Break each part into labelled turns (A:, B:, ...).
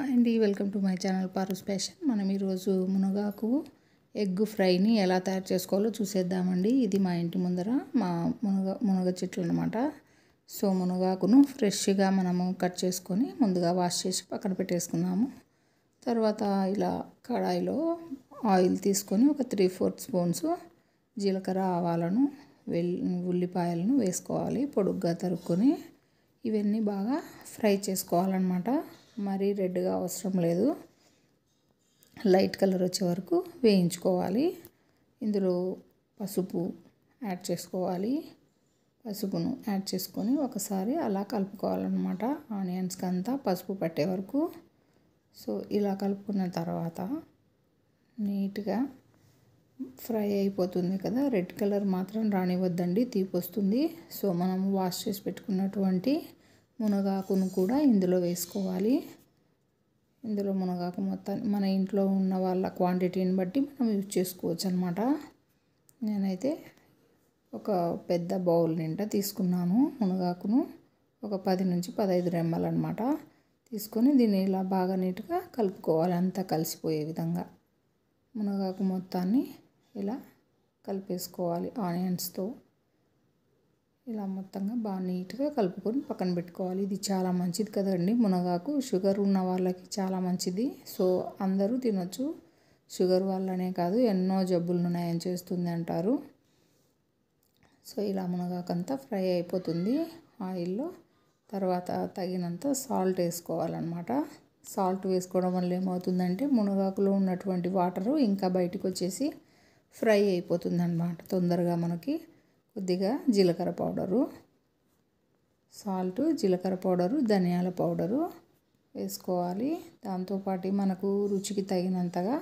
A: Hi అండి, welcome to my channel Paru's fashion. మనం ఈరోజు మునగాకు ఎగ్ ఫ్రైని ఎలా తయారు చేసుకోవాలో చూసేద్దామండి. ఇది మా ఇంటి ముందర మా మునగ చెట్లు అనమాట. సో మునగాకును ఫ్రెష్గా మనము కట్ చేసుకొని ముందుగా వాష్ చేసి పక్కన పెట్టేసుకున్నాము. తర్వాత ఇలా కడాయిలో ఆయిల్ తీసుకొని ఒక 3-4 స్పూన్స్ జీలకర్ర, ఆవాలను, ఉల్లిపాయలను వేసుకోవాలి. పొడుగ్గా తరుక్కొని ఇవన్నీ బాగా ఫ్రై చేసుకోవాలన్నమాట. మరీ రెడ్గా అవసరం లేదు, లైట్ కలర్ వచ్చే వరకు వేయించుకోవాలి. ఇందులో పసుపు యాడ్ చేసుకోవాలి. పసుపును యాడ్ చేసుకొని ఒకసారి అలా కలుపుకోవాలన్నమాట, ఆనియన్స్కి అంతా పసుపు పట్టే వరకు. సో ఇలా కలుపుకున్న తర్వాత నీట్గా ఫ్రై అయిపోతుంది కదా. రెడ్ కలర్ మాత్రం రానివ్వద్దండి, తీపి వస్తుంది. సో మనం వాష్ చేసి పెట్టుకున్నటువంటి మునగాకును కూడా ఇందులో వేసుకోవాలి. ఇందులో మునగాకు మొత్తం మన ఇంట్లో ఉన్న వాళ్ళ క్వాంటిటీని బట్టి మనం యూజ్ చేసుకోవచ్చు అనమాట. నేనైతే ఒక పెద్ద బౌల్ నిండా తీసుకున్నాను మునగాకును, ఒక 10 నుంచి 15 రెమ్మలు అనమాట. తీసుకొని దీన్ని ఇలా బాగా నీట్గా కలుపుకోవాలి, అంతా కలిసిపోయే విధంగా మునగాకు మొత్తాన్ని ఇలా కలిపేసుకోవాలి. ఆనియన్స్తో ఇలా మొత్తంగా బాగా నీట్గా కలుపుకొని పక్కన పెట్టుకోవాలి. ఇది చాలా మంచిది కదండి మునగాకు, షుగర్ ఉన్న వాళ్ళకి చాలా మంచిది. సో అందరూ తినొచ్చు, షుగర్ వల్లనే కాదు ఎన్నో జబ్బులను నయం చేస్తుంది అంటారు. సో ఇలా మునగాకు అంతా ఫ్రై అయిపోతుంది ఆయిల్లో. తర్వాత తగినంత సాల్ట్ వేసుకోవాలన్నమాట. సాల్ట్ వేసుకోవడం వల్ల ఏమవుతుందంటే మునగాకులో ఉన్నటువంటి వాటరు ఇంకా బయటకు వచ్చేసి ఫ్రై అయిపోతుంది అన్నమాట తొందరగా. మనకి కొద్దిగా జీలకర్ర పౌడరు, సాల్ట్, జీలకర్ర పౌడరు, ధనియాల పౌడరు వేసుకోవాలి. దాంతోపాటు మనకు రుచికి తగినంతగా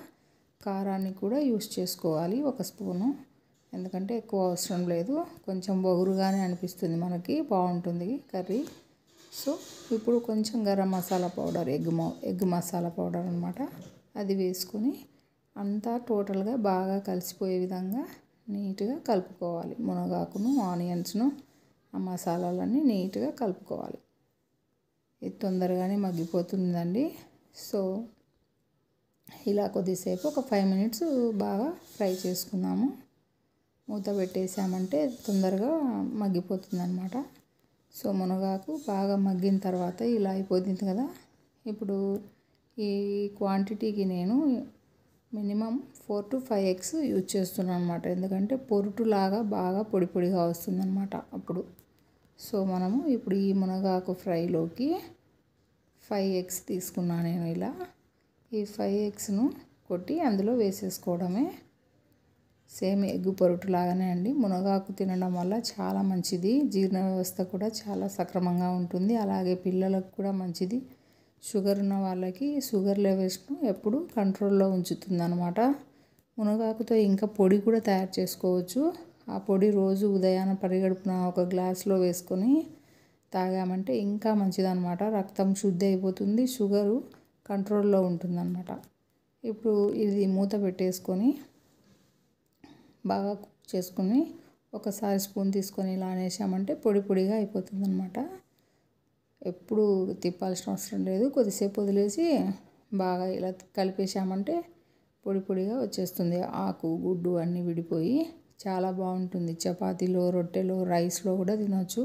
A: కారాన్ని కూడా యూస్ చేసుకోవాలి, 1 స్పూను. ఎందుకంటే ఎక్కువ అవసరం లేదు, కొంచెం బొగురుగానే అనిపిస్తుంది మనకి, బాగుంటుంది కర్రీ. సో ఇప్పుడు కొంచెం garam masala powder, egg masala powder అనమాట, అది వేసుకొని అంతా టోటల్గా బాగా కలిసిపోయే విధంగా నీట్గా కలుపుకోవాలి. మునగాకును, ఆనియన్స్ను, ఆ మసాలాలన్నీ నీట్గా కలుపుకోవాలి. ఇది తొందరగానే మగ్గిపోతుందండి. సో ఇలా కొద్దిసేపు ఒక 5 మినిట్స్ బాగా ఫ్రై చేసుకున్నాము. మూత పెట్టేసామంటే తొందరగా మగ్గిపోతుంది అనమాట. సో మునగాకు బాగా మగ్గిన తర్వాత ఇలా అయిపోతుంది కదా. ఇప్పుడు ఈ క్వాంటిటీకి నేను మినిమం 4 to 5 eggs యూజ్ చేస్తున్నాను అనమాట. ఎందుకంటే పొరుటులాగా బాగా పొడి పొడిగా వస్తుందన్నమాట అప్పుడు. సో మనము ఇప్పుడు ఈ మునగాకు ఫ్రైలోకి 5 eggs తీసుకున్నాను నేను. ఇలా ఈ 5 eggsను కొట్టి అందులో వేసేసుకోవడమే. సేమ్ ఎగ్ పొరుటు లాగానే అండి. మునగాకు తినడం వల్ల చాలా మంచిది, జీర్ణ వ్యవస్థ కూడా చాలా సక్రమంగా ఉంటుంది. అలాగే పిల్లలకు కూడా మంచిది. షుగర్ ఉన్న వాళ్ళకి షుగర్ లెవెల్స్ను ఎప్పుడు కంట్రోల్లో ఉంచుతుంది అనమాట. మునగాకుతో ఇంకా పొడి కూడా తయారు చేసుకోవచ్చు. ఆ పొడి రోజు ఉదయాన పరిగడుపున ఒక గ్లాస్లో వేసుకొని తాగామంటే ఇంకా మంచిదన్నమాట. రక్తం శుద్ధి అయిపోతుంది, షుగరు కంట్రోల్లో ఉంటుందన్నమాట. ఇప్పుడు ఇది మూత పెట్టేసుకొని బాగా కుక్ చేసుకొని ఒకసారి స్పూన్ తీసుకొని ఇలా అనేసామంటే పొడి పొడిగా అయిపోతుంది అనమాట. ఎప్పుడు తిప్పాల్సిన అవసరం లేదు, కొద్దిసేపు వదిలేసి బాగా ఇలా కలిపేసామంటే పొడి పొడిగా వచ్చేస్తుంది. ఆకు, గుడ్డు అన్నీ విడిపోయి చాలా బాగుంటుంది. చపాతీలో, రొట్టెలో, రైస్లో కూడా తినొచ్చు.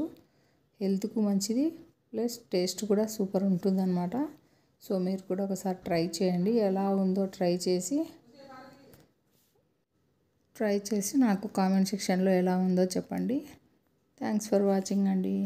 A: హెల్త్కు మంచిది, ప్లస్ టేస్ట్ కూడా సూపర్ ఉంటుందన్నమాట. సో మీరు కూడా ఒకసారి ట్రై చేయండి. ఎలా ఉందో ట్రై చేసి నాకు కామెంట్ సెక్షన్లో ఎలా ఉందో చెప్పండి. థ్యాంక్స్ ఫర్ వాచింగ్ అండి.